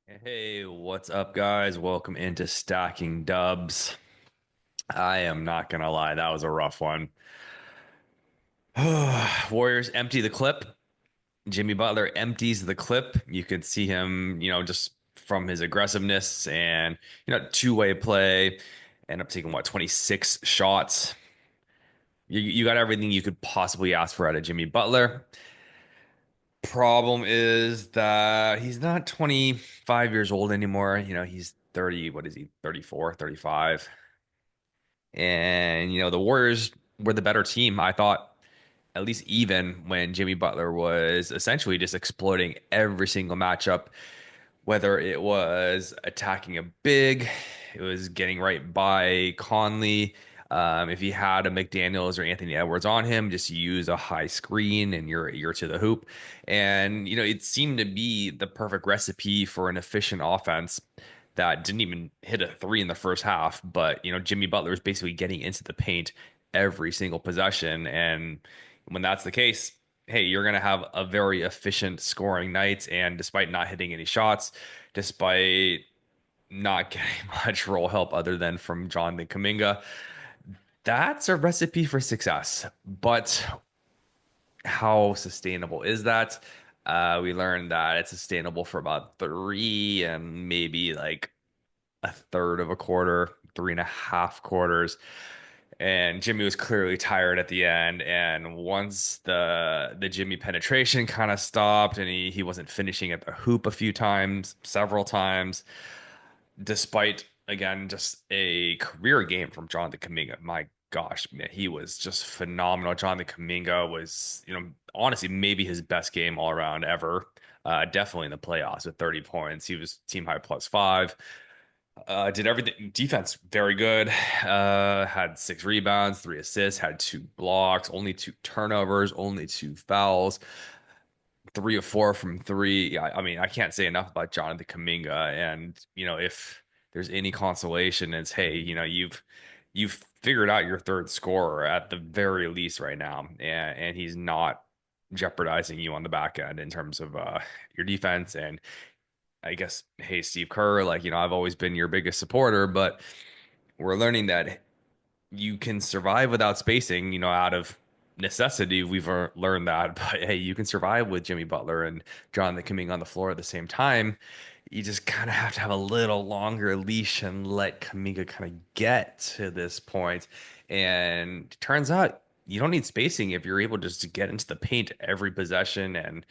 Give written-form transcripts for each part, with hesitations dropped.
Hey, what's up, guys? Welcome into Stacking Dubs. I am not gonna lie, that was a rough one. Warriors empty the clip. Jimmy Butler empties the clip. You could see him, just from his aggressiveness and, two-way play. End up taking what, 26 shots. You got everything you could possibly ask for out of Jimmy Butler. Problem is that he's not 25 years old anymore. He's 30, what is he, 34, 35. And, the Warriors were the better team, I thought, at least even when Jimmy Butler was essentially just exploiting every single matchup, whether it was attacking a big, it was getting right by Conley. If he had a McDaniels or Anthony Edwards on him, just use a high screen and you're to the hoop. And it seemed to be the perfect recipe for an efficient offense that didn't even hit a three in the first half. But Jimmy Butler is basically getting into the paint every single possession. And when that's the case, hey, you're going to have a very efficient scoring night. And despite not hitting any shots, despite not getting much role help other than from Jonathan Kuminga, that's a recipe for success. But how sustainable is that? We learned that it's sustainable for about three and maybe like a third of a quarter, 3.5 quarters. And Jimmy was clearly tired at the end. And once the Jimmy penetration kind of stopped and he wasn't finishing at the hoop a few times, several times, despite again just a career game from Jonathan Kuminga. My gosh, man, he was just phenomenal. Jonathan Kuminga was, honestly, maybe his best game all around ever. Definitely in the playoffs with 30 points. He was team high +5. Did everything defense very good. Had 6 rebounds, 3 assists, had 2 blocks, only 2 turnovers, only 2 fouls, 3 of 4 from three. Yeah, I mean, I can't say enough about Jonathan Kuminga. And if there's any consolation, it's hey, you've figured out your third scorer at the very least right now, and he's not jeopardizing you on the back end in terms of your defense. And I guess, hey, Steve Kerr, like, I've always been your biggest supporter, but we're learning that you can survive without spacing, out of necessity. We've learned that, but hey, you can survive with Jimmy Butler and Jonathan coming on the floor at the same time. You just kind of have to have a little longer leash and let Kuminga kind of get to this point. And it turns out you don't need spacing if you're able just to get into the paint every possession and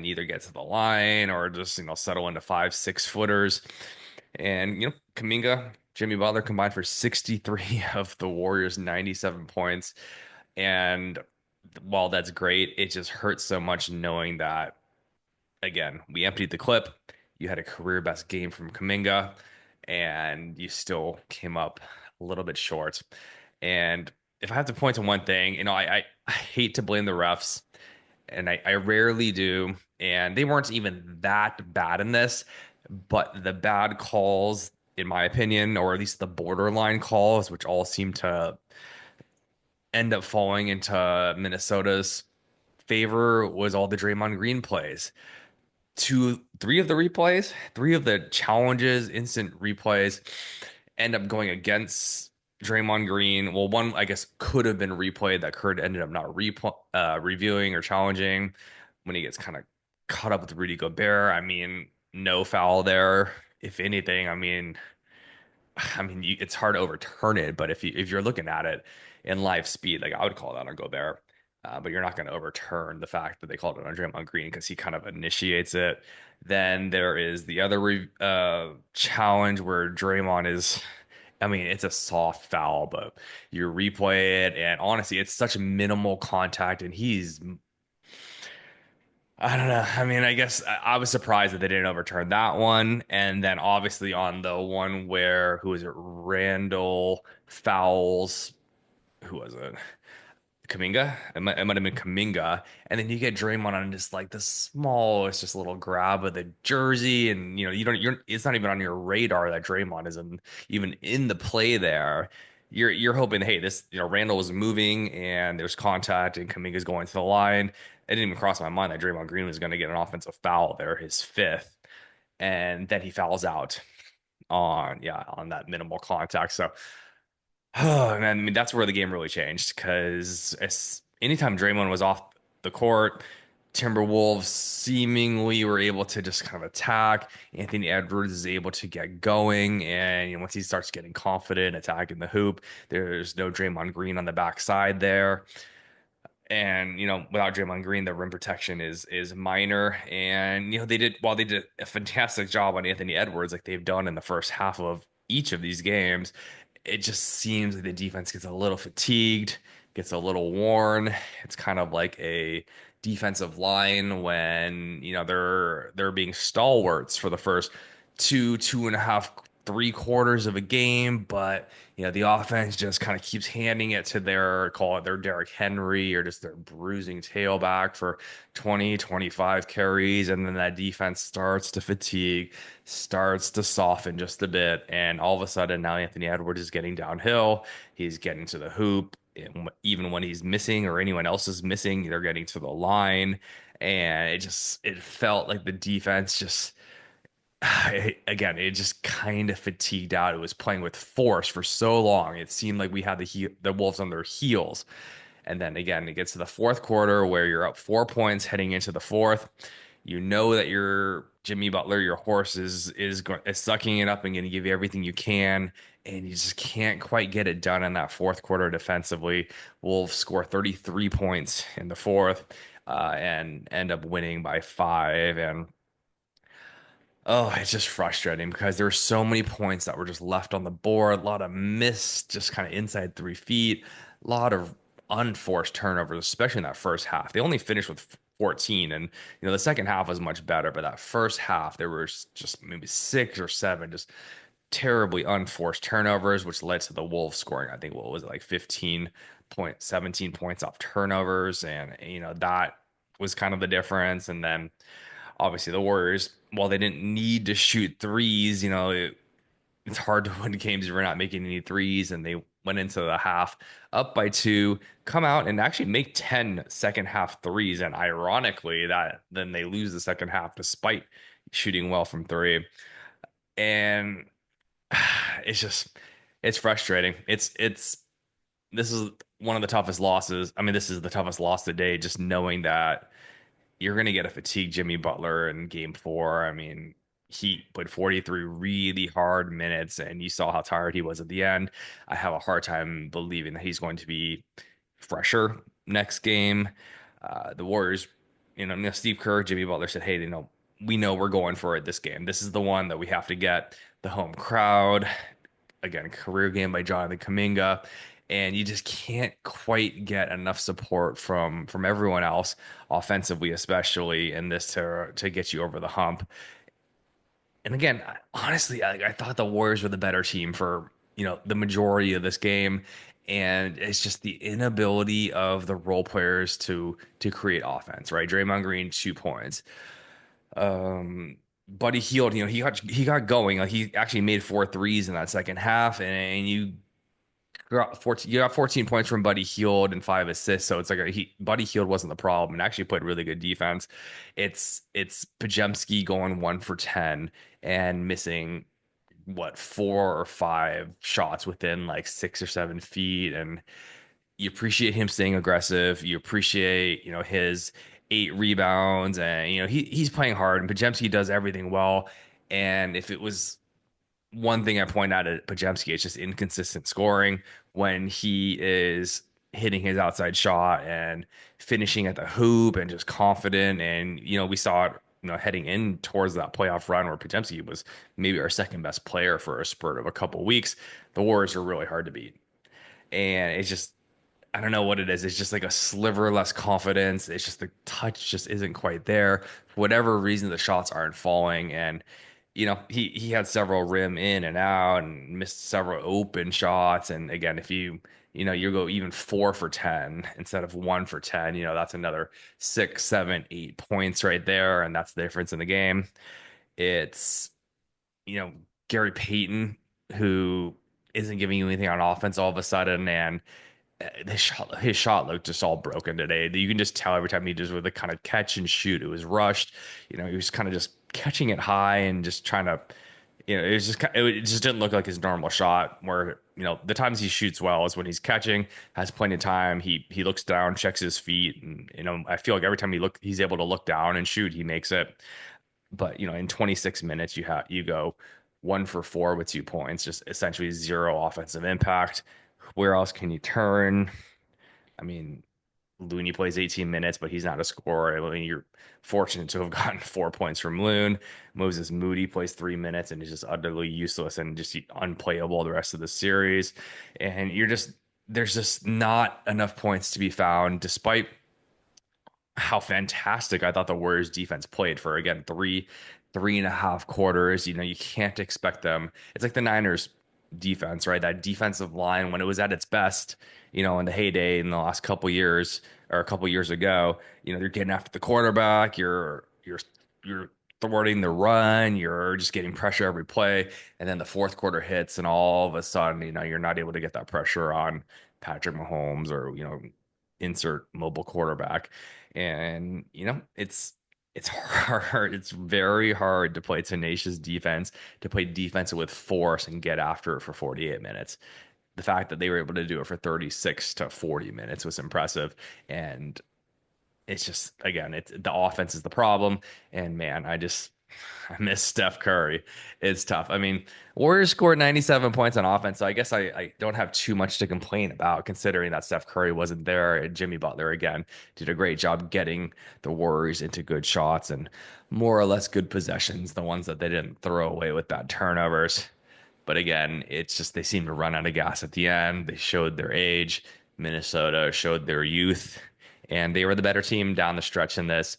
either get to the line or just settle into 5, 6 footers. And Kuminga, Jimmy Butler combined for 63 of the Warriors' 97 points. And while that's great, it just hurts so much knowing that again, we emptied the clip. You had a career best game from Kuminga, and you still came up a little bit short. And if I have to point to one thing, I hate to blame the refs, and I rarely do. And they weren't even that bad in this, but the bad calls, in my opinion, or at least the borderline calls, which all seem to end up falling into Minnesota's favor, was all the Draymond Green plays. Three of the replays, three of the challenges, instant replays, end up going against Draymond Green. Well, one I guess could have been replayed that Kurt ended up not reviewing or challenging when he gets kind of caught up with Rudy Gobert. I mean, no foul there. If anything, it's hard to overturn it, but if you're looking at it in live speed, like I would call that on Gobert. But you're not going to overturn the fact that they called it on Draymond Green because he kind of initiates it. Then there is the other challenge where Draymond is, I mean, it's a soft foul, but you replay it, and honestly, it's such minimal contact, and I don't know. I mean, I guess I was surprised that they didn't overturn that one. And then obviously on the one where, who was it? Randall fouls, who was it? Kuminga. It might have been Kuminga. And then you get Draymond on just like the smallest, just little grab of the jersey. And, it's not even on your radar that Draymond isn't even in the play there. You're hoping, hey, this, Randall was moving and there's contact and Kuminga's going to the line. It didn't even cross my mind that Draymond Green was going to get an offensive foul there, his fifth. and then he fouls out on that minimal contact. So, oh man, I mean that's where the game really changed because anytime Draymond was off the court, Timberwolves seemingly were able to just kind of attack. Anthony Edwards is able to get going, and once he starts getting confident attacking the hoop, there's no Draymond Green on the backside there. And without Draymond Green, the rim protection is minor. And they did a fantastic job on Anthony Edwards, like they've done in the first half of each of these games, it just seems like the defense gets a little fatigued, gets a little worn. It's kind of like a defensive line when they're being stalwarts for the first two and a half, 3 quarters of a game, but the offense just kind of keeps handing it to call it their Derrick Henry or just their bruising tailback for 20, 25 carries, and then that defense starts to fatigue, starts to soften just a bit, and all of a sudden now Anthony Edwards is getting downhill. He's getting to the hoop. Even when he's missing or anyone else is missing, they're getting to the line, and it felt like the defense just again, it just kind of fatigued out. It was playing with force for so long. It seemed like we had the Wolves on their heels. And then again, it gets to the fourth quarter where you're up 4 points heading into the fourth. You know that your Jimmy Butler, your horse, is sucking it up and going to give you everything you can, and you just can't quite get it done in that fourth quarter defensively. Wolves score 33 points in the fourth, and end up winning by 5. And oh, it's just frustrating because there were so many points that were just left on the board. A lot of missed, just kind of inside 3 feet. A lot of unforced turnovers, especially in that first half. They only finished with 14, and the second half was much better. But that first half, there was just maybe 6 or 7 just terribly unforced turnovers, which led to the Wolves scoring. I think what was it, like 17 points off turnovers, and that was kind of the difference. And then obviously the Warriors, while they didn't need to shoot threes, it's hard to win games if you're not making any threes. And they went into the half up by 2, come out and actually make 10 second half threes. And ironically, that then they lose the second half despite shooting well from three. And it's frustrating. This is one of the toughest losses. I mean, this is the toughest loss today, just knowing that you're going to get a fatigued Jimmy Butler in game 4. I mean, he played 43 really hard minutes, and you saw how tired he was at the end. I have a hard time believing that he's going to be fresher next game. The Warriors, Steve Kerr, Jimmy Butler said, hey, we know we're going for it this game. This is the one that we have to get the home crowd. Again, career game by Jonathan Kuminga, and you just can't quite get enough support from everyone else offensively, especially in this to get you over the hump. And again, honestly, I thought the Warriors were the better team for the majority of this game, and it's just the inability of the role players to create offense. Right, Draymond Green 2 points. Buddy Hield, he got going. Like he actually made 4 threes in that second half, and you got 14 points from Buddy Hield and 5 assists. So it's like Buddy Hield wasn't the problem and actually played really good defense. It's Pajemski going 1 for 10 and missing what 4 or 5 shots within like 6 or 7 feet. And you appreciate him staying aggressive. You appreciate his 8 rebounds, and he's playing hard. And Pajemski does everything well. And if it was one thing I point out at Pajemski, it's just inconsistent scoring when he is hitting his outside shot and finishing at the hoop and just confident. And we saw it, heading in towards that playoff run where Pajemski was maybe our second best player for a spurt of a couple weeks. The Warriors are really hard to beat, and it's just I don't know what it is. It's just like a sliver less confidence. It's just the touch just isn't quite there. For whatever reason, the shots aren't falling. And, he had several rim in and out and missed several open shots. And again, if you go even 4 for 10 instead of 1 for 10, that's another 6, 7, 8 points right there. And that's the difference in the game. It's, you know, Gary Payton, who isn't giving you anything on offense all of a sudden. And his shot looked just all broken today. You can just tell every time he just with the kind of catch and shoot, it was rushed. He was kind of just catching it high and just trying to, it was just it just didn't look like his normal shot. Where the times he shoots well is when he's catching, has plenty of time. He looks down, checks his feet, and I feel like every time he's able to look down and shoot, he makes it. But in 26 minutes, you go 1 for 4 with 2 points, just essentially zero offensive impact. Where else can you turn? I mean, Looney plays 18 minutes, but he's not a scorer. I mean, you're fortunate to have gotten 4 points from Loon. Moses Moody plays 3 minutes and is just utterly useless and just unplayable the rest of the series. And there's just not enough points to be found, despite how fantastic I thought the Warriors defense played for again 3.5 quarters. You can't expect them. It's like the Niners defense, right? That defensive line when it was at its best, in the heyday in the last couple years or a couple years ago, you're getting after the quarterback, you're thwarting the run, you're just getting pressure every play, and then the fourth quarter hits, and all of a sudden, you're not able to get that pressure on Patrick Mahomes or insert mobile quarterback. And it's hard. It's very hard to play tenacious defense, to play defense with force and get after it for 48 minutes. The fact that they were able to do it for 36 to 40 minutes was impressive. And it's just, again, it's the offense is the problem. And man, I miss Steph Curry. It's tough. I mean, Warriors scored 97 points on offense, so I guess I don't have too much to complain about considering that Steph Curry wasn't there. And Jimmy Butler, again, did a great job getting the Warriors into good shots and more or less good possessions, the ones that they didn't throw away with bad turnovers. But again, it's just they seem to run out of gas at the end. They showed their age. Minnesota showed their youth, and they were the better team down the stretch in this.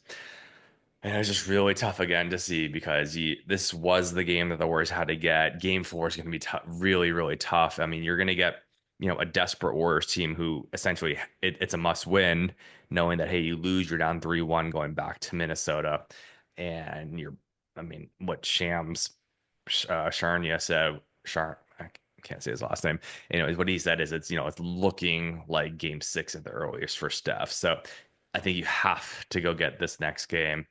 And it was just really tough again to see because this was the game that the Warriors had to get. Game 4 is going to be really, really tough. I mean, you're going to get, a desperate Warriors team who essentially it's a must win, knowing that, hey, you lose, you're down 3-1 going back to Minnesota. And I mean, what Sharnia said, I can't say his last name. What he said is it's looking like game 6 at the earliest for Steph. So I think you have to go get this next game.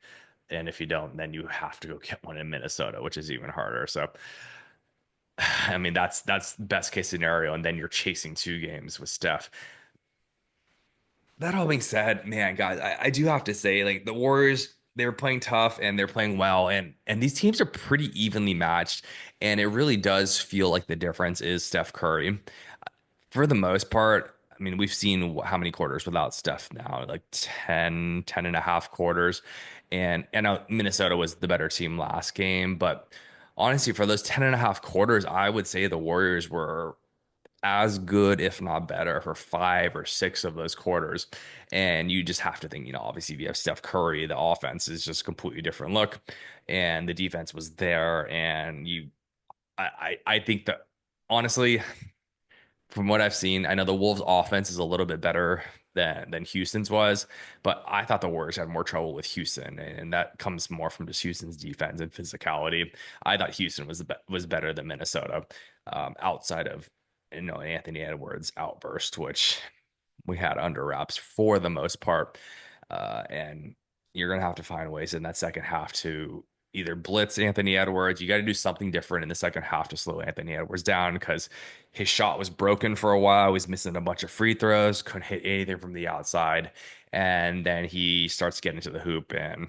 And if you don't, then you have to go get one in Minnesota, which is even harder. So, I mean, that's best case scenario. And then you're chasing 2 games with Steph. That all being said, man, guys, I do have to say, like the Warriors, they're playing tough and they're playing well, and these teams are pretty evenly matched. And it really does feel like the difference is Steph Curry. For the most part, I mean, we've seen how many quarters without Steph now, like 10 and a half quarters. And Minnesota was the better team last game. But honestly, for those 10 and a half quarters, I would say the Warriors were as good, if not better, for 5 or 6 of those quarters. And you just have to think, obviously, if you have Steph Curry, the offense is just a completely different look. And the defense was there. And I think that honestly, from what I've seen, I know the Wolves' offense is a little bit better than Houston's was, but I thought the Warriors had more trouble with Houston, and that comes more from just Houston's defense and physicality. I thought Houston was better than Minnesota, outside of Anthony Edwards' outburst, which we had under wraps for the most part. And you're going to have to find ways in that second half to either blitz Anthony Edwards. You got to do something different in the second half to slow Anthony Edwards down because his shot was broken for a while. He was missing a bunch of free throws, couldn't hit anything from the outside. And then he starts getting to the hoop and,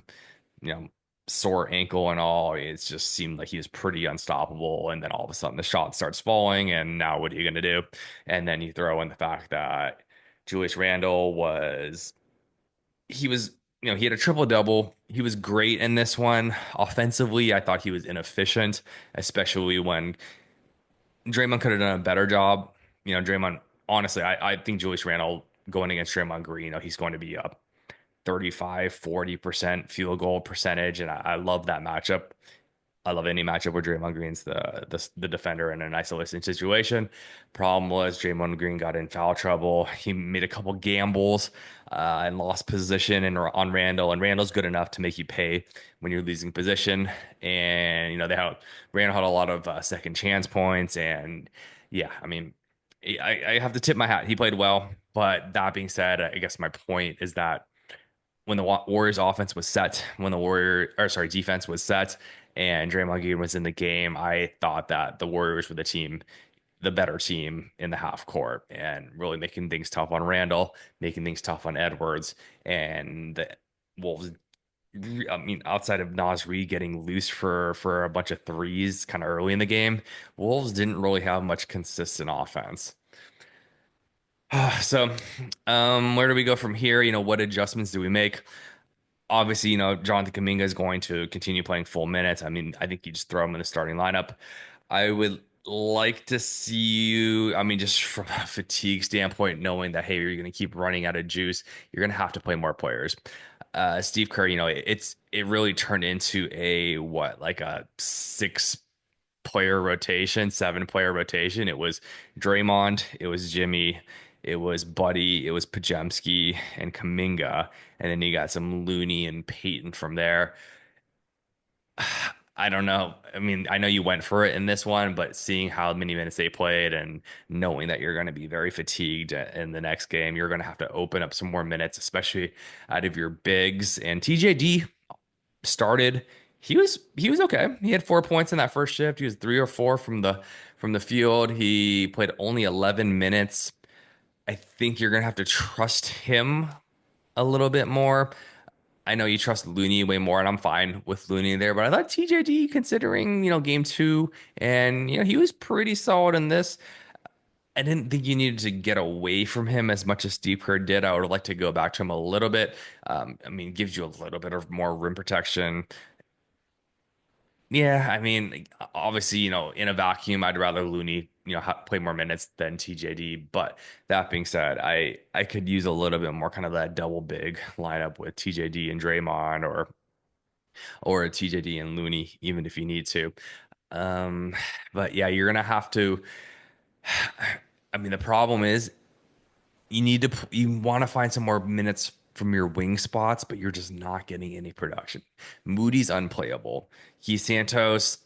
sore ankle and all. It just seemed like he was pretty unstoppable. And then all of a sudden the shot starts falling. And now what are you going to do? And then you throw in the fact that Julius Randle he was, he had a triple double. He was great in this one. Offensively, I thought he was inefficient, especially when Draymond could have done a better job. Draymond, honestly, I think Julius Randle going against Draymond Green, he's going to be up 35-40% field goal percentage. And I love that matchup. I love any matchup where Draymond Green's the defender in an isolation situation. Problem was Draymond Green got in foul trouble. He made a couple gambles and lost position on Randall. And Randall's good enough to make you pay when you're losing position. And Randall had a lot of second chance points. And yeah, I mean, I have to tip my hat. He played well. But that being said, I guess my point is that when the Warriors offense was set, when the defense was set, and Draymond Green was in the game, I thought that the Warriors were the better team in the half court, and really making things tough on Randall, making things tough on Edwards, and the Wolves. I mean, outside of Nas Reed getting loose for a bunch of threes kind of early in the game, Wolves didn't really have much consistent offense. So, where do we go from here? What adjustments do we make? Obviously, Jonathan Kuminga is going to continue playing full minutes. I mean, I think you just throw him in the starting lineup. I would like to see you, I mean, just from a fatigue standpoint, knowing that, hey, you're going to keep running out of juice, you're going to have to play more players. Steve Kerr, it really turned into a what, like a six-player rotation, seven-player rotation. It was Draymond, it was Jimmy, it was Buddy, it was Pajemski and Kuminga, and then you got some Looney and Peyton from there. I don't know. I mean, I know you went for it in this one, but seeing how many minutes they played and knowing that you're going to be very fatigued in the next game, you're going to have to open up some more minutes, especially out of your bigs. And TJD started. He was okay. He had 4 points in that first shift. He was 3 or 4 from the field. He played only 11 minutes. I think you're going to have to trust him a little bit more. I know you trust Looney way more, and I'm fine with Looney there, but I thought TJD, considering, game two, and, he was pretty solid in this. I didn't think you needed to get away from him as much as Steve Kerr did. I would like to go back to him a little bit. I mean, gives you a little bit of more rim protection. Yeah, I mean, obviously, in a vacuum, I'd rather Looney, play more minutes than TJD. But that being said, I could use a little bit more kind of that double big lineup with TJD and Draymond, or a TJD and Looney, even if you need to. Um, but yeah, you're gonna have to. I mean, the problem is you want to find some more minutes from your wing spots, but you're just not getting any production. Moody's unplayable. Key Santos,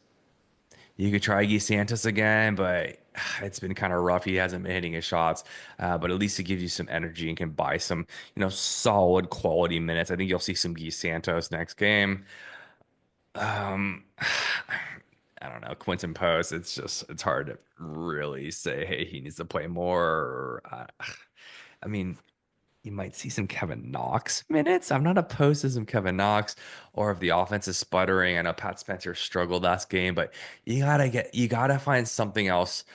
you could try Guy Santos again, but it's been kind of rough. He hasn't been hitting his shots, but at least it gives you some energy and can buy some, solid quality minutes. I think you'll see some Guy Santos next game. Um, I don't know, Quinton Post. It's hard to really say, hey, he needs to play more. I mean, you might see some Kevin Knox minutes. I'm not opposed to some Kevin Knox, or if the offense is sputtering. I know Pat Spencer struggled last game, but you gotta find something else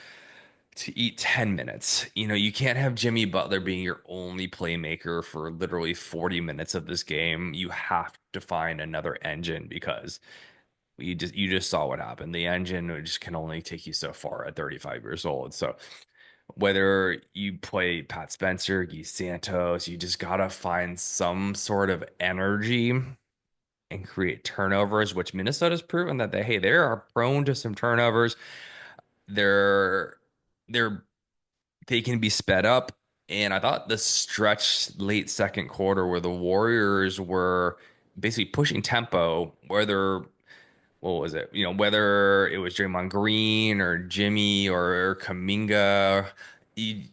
to eat 10 minutes. You can't have Jimmy Butler being your only playmaker for literally 40 minutes of this game. You have to find another engine, because you just saw what happened. The engine just can only take you so far at 35 years old. So whether you play Pat Spencer, Guy Santos, you just gotta find some sort of energy and create turnovers, which Minnesota's proven that they are prone to some turnovers. They're they're they can be sped up. And I thought the stretch late second quarter where the Warriors were basically pushing tempo, whether what was it? Whether it was Draymond Green or Jimmy or Kuminga,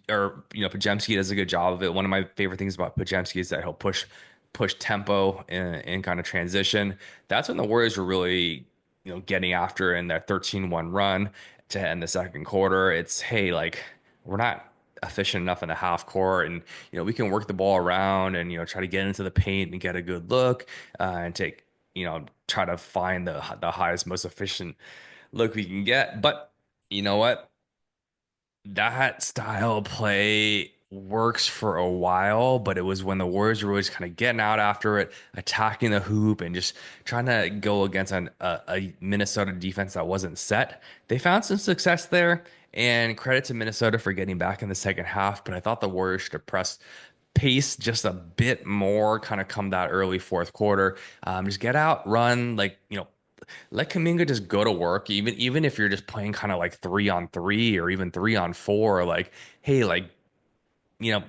or Pajemski does a good job of it. One of my favorite things about Pajemski is that he'll push tempo in kind of transition. That's when the Warriors were really, getting after in that 13-1 run to end the second quarter. It's, hey, like, we're not efficient enough in the half court, and we can work the ball around and try to get into the paint and get a good look, and try to find the highest, most efficient look we can get. But you know what? That style of play works for a while, but it was when the Warriors were always kind of getting out after it, attacking the hoop, and just trying to go against a Minnesota defense that wasn't set. They found some success there, and credit to Minnesota for getting back in the second half. But I thought the Warriors should have pressed pace just a bit more, kind of come that early fourth quarter. Just get out, run, like, let Kuminga just go to work, even if you're just playing kind of like 3-on-3 or even 3-on-4. Like, hey, like, you know,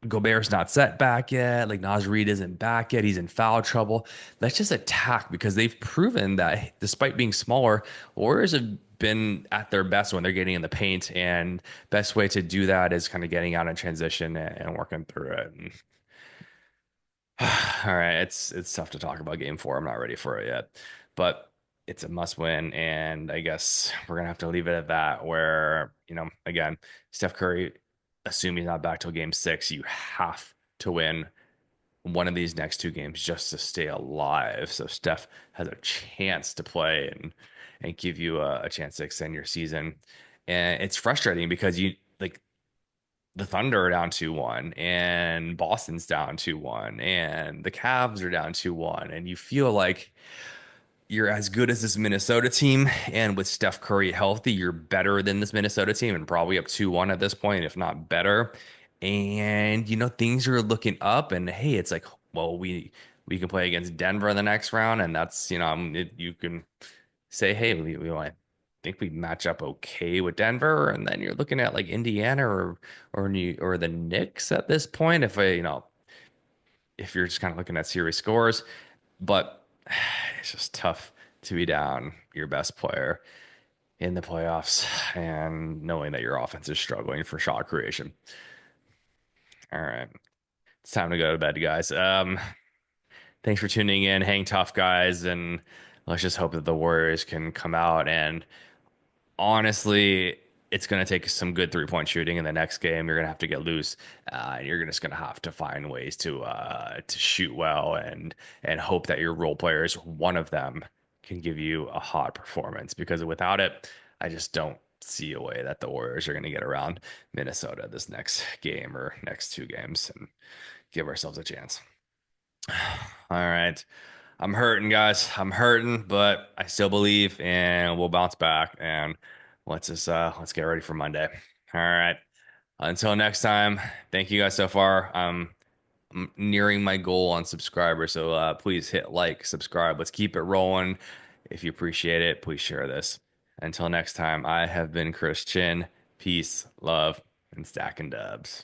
Gobert's not set back yet. Like, Nas Reed isn't back yet. He's in foul trouble. Let's just attack, because they've proven that despite being smaller, Warriors have been at their best when they're getting in the paint. And best way to do that is kind of getting out in transition and working through it. All right, it's tough to talk about game four. I'm not ready for it yet, but it's a must win, and I guess we're gonna have to leave it at that. Where, again, Steph Curry, assume he's not back till game six, you have to win one of these next two games just to stay alive. So Steph has a chance to play and give you a chance to extend your season. And it's frustrating because you like the Thunder are down 2-1 and Boston's down 2-1 and the Cavs are down 2-1 and you feel like you're as good as this Minnesota team, and with Steph Curry healthy, you're better than this Minnesota team and probably up 2-1 at this point, if not better. And things are looking up and hey, it's like, well, we can play against Denver in the next round and that's, you can say, hey, we might think we match up okay with Denver, and then you're looking at like Indiana or the Knicks at this point. If you're just kind of looking at series scores, but it's just tough to be down your best player in the playoffs and knowing that your offense is struggling for shot creation. All right, it's time to go to bed, guys. Thanks for tuning in. Hang tough, guys, and let's just hope that the Warriors can come out and honestly, it's going to take some good 3-point shooting in the next game. You're going to have to get loose. And you're just going to have to find ways to shoot well and hope that your role players, one of them, can give you a hot performance. Because without it, I just don't see a way that the Warriors are going to get around Minnesota this next game or next two games and give ourselves a chance. All right. I'm hurting, guys. I'm hurting, but I still believe and we'll bounce back and let's get ready for Monday. All right. Until next time, thank you guys so far. I'm nearing my goal on subscribers, so please hit like, subscribe. Let's keep it rolling. If you appreciate it, please share this. Until next time, I have been Christian. Peace, love, and stacking dubs.